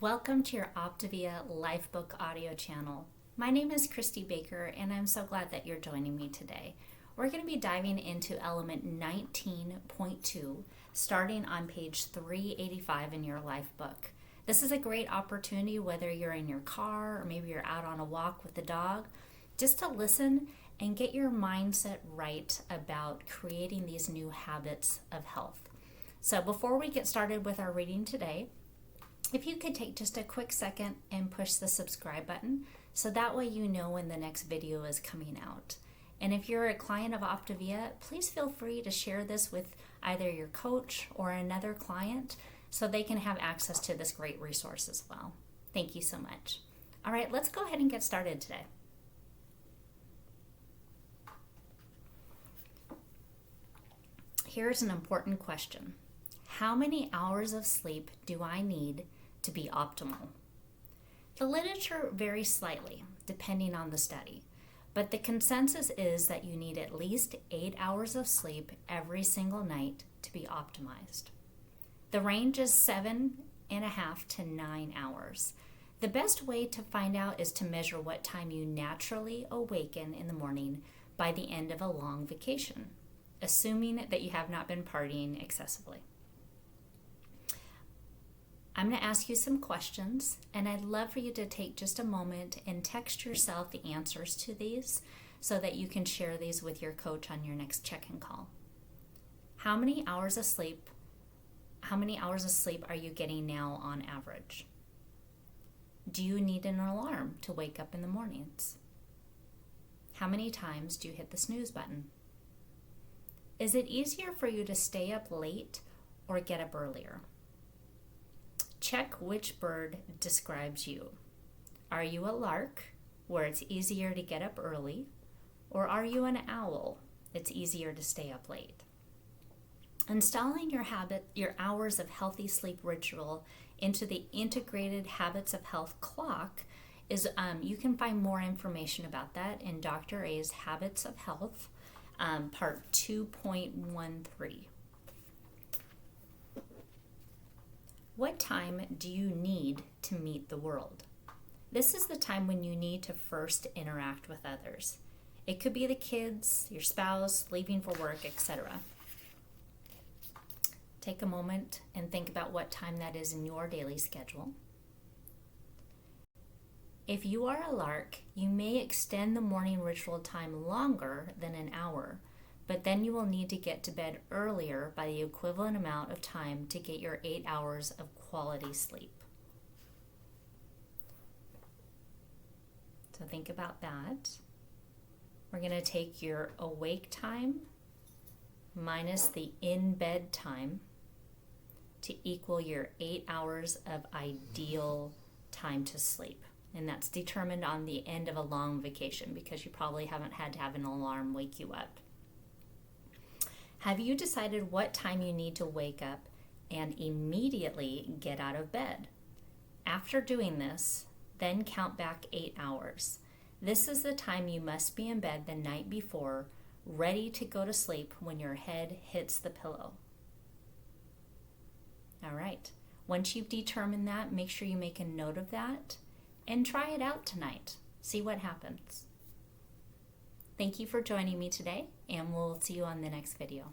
Welcome to your Optavia LifeBook audio channel. My name is Christy Baker, and I'm so glad that you're joining me today. We're going to be diving into element 19.2, starting on page 385 in your LifeBook. This is a great opportunity, whether you're in your car or maybe you're out on a walk with the dog, just to listen and get your mindset right about creating these new habits of health. So before we get started with our reading today, if you could take just a quick second and push the subscribe button so that way you know when the next video is coming out. And if you're a client of Optavia, please feel free to share this with either your coach or another client so they can have access to this great resource as well. Thank you so much. All right, let's go ahead and get started today. Here's an important question. How many hours of sleep do I need to be optimal? The literature varies slightly depending on the study, but the consensus is that you need at least 8 hours of sleep every single night to be optimized. The range is 7.5 to 9 hours. The best way to find out is to measure what time you naturally awaken in the morning by the end of a long vacation, assuming that you have not been partying excessively. I'm going to ask you some questions, and I'd love for you to take just a moment and text yourself the answers to these so that you can share these with your coach on your next check-in call. How many hours of sleep are you getting now on average? Do you need an alarm to wake up in the mornings? How many times do you hit the snooze button? Is it easier for you to stay up late or get up earlier? Check which bird describes you. Are you a lark, where it's easier to get up early, or are you an owl? It's easier to stay up late. Installing your hours of healthy sleep ritual into the integrated Habits of Health clock is, you can find more information about that in Dr. A's Habits of Health, part 2.13. What time do you need to meet the world? This is the time when you need to first interact with others. It could be the kids, your spouse, leaving for work, etc. Take a moment and think about what time that is in your daily schedule. If you are a lark, you may extend the morning ritual time longer than an hour, but then you will need to get to bed earlier by the equivalent amount of time to get your 8 hours of quality sleep. So think about that. We're going to take your awake time minus the in-bed time to equal your 8 hours of ideal time to sleep. And that's determined on the end of a long vacation because you probably haven't had to have an alarm wake you up. Have you decided what time you need to wake up and immediately get out of bed? After doing this, then count back 8 hours. This is the time you must be in bed the night before, ready to go to sleep when your head hits the pillow. All right. Once you've determined that, make sure you make a note of that and try it out tonight. See what happens. Thank you for joining me today, and we'll see you on the next video.